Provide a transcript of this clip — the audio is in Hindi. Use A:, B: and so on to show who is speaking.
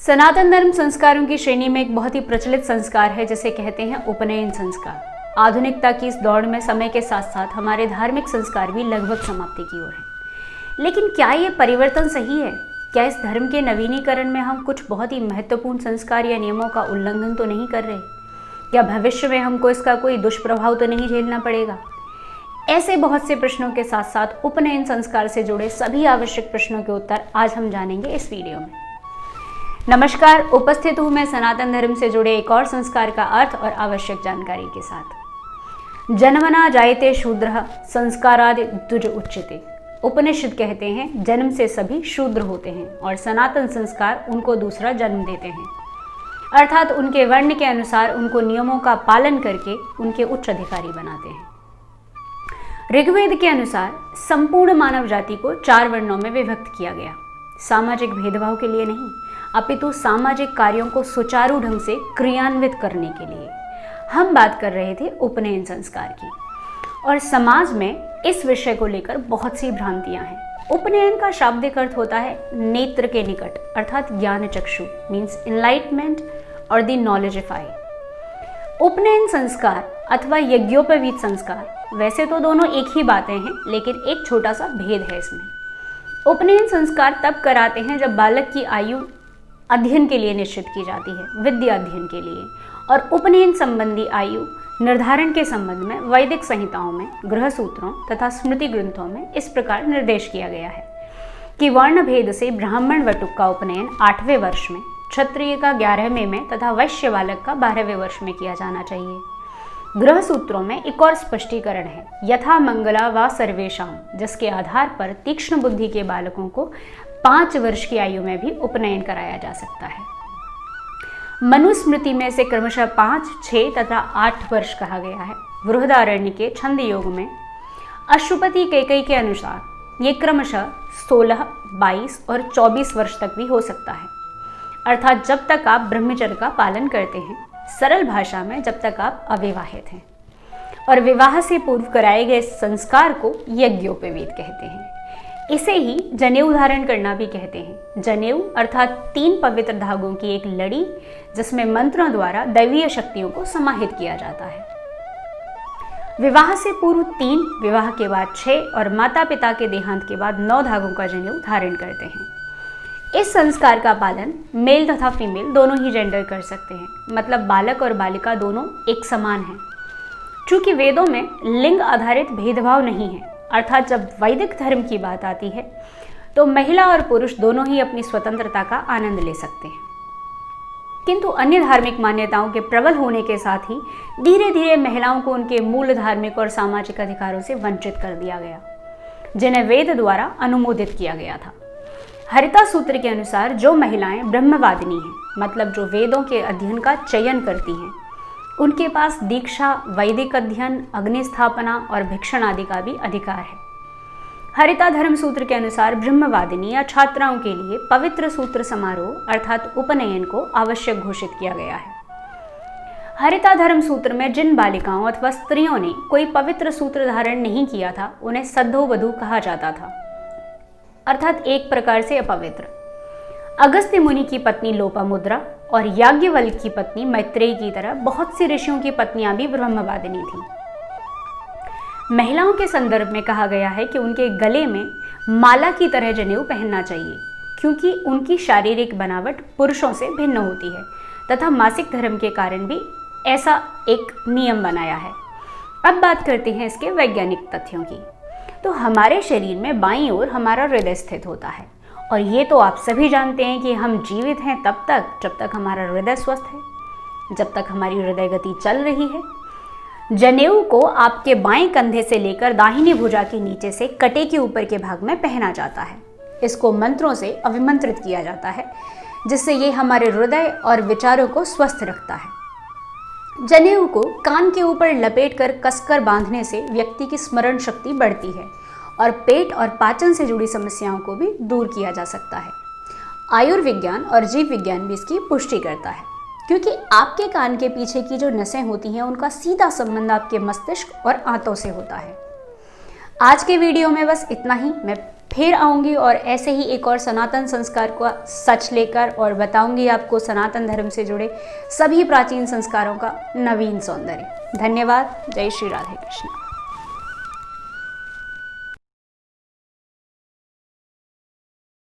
A: सनातन धर्म संस्कारों की श्रेणी में एक बहुत ही प्रचलित संस्कार है जिसे कहते हैं उपनयन संस्कार। आधुनिकता की इस दौड़ में समय के साथ साथ हमारे धार्मिक संस्कार भी लगभग समाप्ति की ओर है। लेकिन क्या ये परिवर्तन सही है? क्या इस धर्म के नवीनीकरण में हम कुछ बहुत ही महत्वपूर्ण संस्कार या नियमों का उल्लंघन तो नहीं कर रहे? क्या भविष्य में हमको इसका कोई दुष्प्रभाव तो नहीं झेलना पड़ेगा? ऐसे बहुत से प्रश्नों के साथ साथ उपनयन संस्कार से जुड़े सभी आवश्यक प्रश्नों के उत्तर आज हम जानेंगे इस वीडियो में। नमस्कार, उपस्थित हूँ मैं सनातन धर्म से जुड़े एक और संस्कार का अर्थ और आवश्यक जानकारी के साथ। जन्मना जायते शूद्रः संस्कारादि द्विज उच्यते। उपनिषद कहते हैं जन्म से सभी शूद्र होते हैं और सनातन संस्कार उनको दूसरा जन्म देते हैं, अर्थात उनके वर्ण के अनुसार उनको नियमों का पालन करके उनके उच्च अधिकारी बनाते हैं। ऋग्वेद के अनुसार संपूर्ण मानव जाति को 4 वर्णों में विभक्त किया गया, सामाजिक भेदभाव के लिए नहीं अपितु सामाजिक कार्यों को सुचारू ढंग से क्रियान्वित करने के लिए। हम बात कर रहे थे उपनयन संस्कार की, और समाज में इस विषय को लेकर बहुत सी भ्रांतियां हैं। उपनयन का शाब्दिक अर्थ होता है नेत्र के निकट, अर्थात ज्ञान चक्षु मीन्स इनलाइटमेंट और द नॉलेजिफाई। उपनयन संस्कार अथवा यज्ञोपवीत संस्कार, वैसे तो दोनों एक ही बातें हैं, लेकिन एक छोटा सा भेद है इसमें। उपनयन संस्कार तब कराते हैं जब बालक की आयु अध्ययन के लिए निश्चित की जाती है, विद्या अध्ययन के लिए, और उपनयन संबंधी आयु निर्धारण के संबंध में वैदिक संहिताओं में, गृह सूत्रों तथा स्मृति ग्रंथों में इस प्रकार निर्देश किया गया है कि वर्ण भेद से ब्राह्मण वटुक का उपनयन 8वें वर्ष में, क्षत्रिय का 11वें में तथा वैश्य बालक का 12वें वर्ष में किया जाना चाहिए। गृह सूत्रों में एक और स्पष्टीकरण है, यथा मंगला व सर्वेशाम, जिसके आधार पर तीक्ष्ण बुद्धि के बालकों को 5 वर्ष की आयु में भी उपनयन कराया जा सकता है। मनुस्मृति में से क्रमशः 5, 6 तथा 8 वर्ष कहा गया है। बृहदारण्य के छंद योग में अशुपति कैकेयी के अनुसार ये क्रमशः 16, 22 और 24 वर्ष तक भी हो सकता है, अर्थात जब तक आप ब्रह्मचर्य का पालन करते हैं, सरल भाषा में जब तक आप अविवाहित हैं। और विवाह से पूर्व कराए गए संस्कार को यज्ञोपवीत कहते हैं। इसे ही जनेऊ धारण करना भी कहते हैं। जनेऊ अर्थात 3 पवित्र धागों की एक लड़ी, जिसमें मंत्रों द्वारा दैवीय शक्तियों को समाहित किया जाता है। विवाह से पूर्व 3, विवाह के बाद 6 और माता पिता के देहांत के बाद 9 धागों का जनेऊ धारण करते हैं। इस संस्कार का पालन मेल तथा फीमेल दोनों ही जेंडर कर सकते हैं, मतलब बालक और बालिका दोनों एक समान हैं। चूंकि वेदों में लिंग आधारित भेदभाव नहीं है, अर्थात जब वैदिक धर्म की बात आती है तो महिला और पुरुष दोनों ही अपनी स्वतंत्रता का आनंद ले सकते हैं। किंतु अन्य धार्मिक मान्यताओं के प्रबल होने के साथ ही धीरे धीरे महिलाओं को उनके मूल धार्मिक और सामाजिक अधिकारों से वंचित कर दिया गया, जिन्हें वेद द्वारा अनुमोदित किया गया था। हरिता सूत्र के अनुसार जो महिलाएं ब्रह्मवादिनी हैं, मतलब जो वेदों के अध्ययन का चयन करती हैं, उनके पास दीक्षा, वैदिक अध्ययन, अग्नि स्थापना और भिक्षण आदि का भी अधिकार है। हरिता धर्म सूत्र के अनुसार ब्रह्मवादिनी या छात्राओं के लिए पवित्र सूत्र समारोह अर्थात उपनयन को आवश्यक घोषित किया गया है। हरिता धर्म सूत्र में जिन बालिकाओं अथवा स्त्रियों ने कोई पवित्र सूत्र धारण नहीं किया था, उन्हें सद्धोवधू कहा जाता था, अर्थात एक प्रकार से अपवित्र। अगस्त्य मुनि की पत्नी लोपामुद्रा और याज्ञवल्क्य की पत्नी मैत्रेयी की तरह बहुत सी ऋषियों की पत्नियां भी ब्रह्मवादिनी थीं। महिलाओं के संदर्भ में कहा गया है कि उनके गले में माला की तरह जनेऊ पहनना चाहिए, क्योंकि उनकी शारीरिक बनावट पुरुषों से भिन्न होती है तथा मासिक धर्म के कारण भी ऐसा एक नियम बनाया है। अब बात करते हैं इसके वैज्ञानिक तथ्यों की। तो हमारे शरीर में बाईं ओर हमारा हृदय स्थित होता है, और ये तो आप सभी जानते हैं कि हम जीवित हैं तब तक जब तक हमारा हृदय स्वस्थ है, जब तक हमारी हृदय गति चल रही है। जनेऊ को आपके बाएं कंधे से लेकर दाहिनी भुजा के नीचे से कटे के ऊपर के भाग में पहना जाता है। इसको मंत्रों से अभिमंत्रित किया जाता है, जिससे ये हमारे हृदय और विचारों को स्वस्थ रखता है। जनेऊ को कान के ऊपर लपेट कर कसकर बांधने से व्यक्ति की स्मरण शक्ति बढ़ती है और पेट और पाचन से जुड़ी समस्याओं को भी दूर किया जा सकता है। आयुर्विज्ञान और जीव विज्ञान भी इसकी पुष्टि करता है, क्योंकि आपके कान के पीछे की जो नसें होती हैं उनका सीधा संबंध आपके मस्तिष्क और आंतों से होता है। आज के वीडियो में बस इतना ही। मैं फिर आऊँगी और ऐसे ही एक और सनातन संस्कार का सच लेकर, और बताऊँगी आपको सनातन धर्म से जुड़े सभी प्राचीन संस्कारों का नवीन सौंदर्य। धन्यवाद। जय श्री राधे कृष्ण।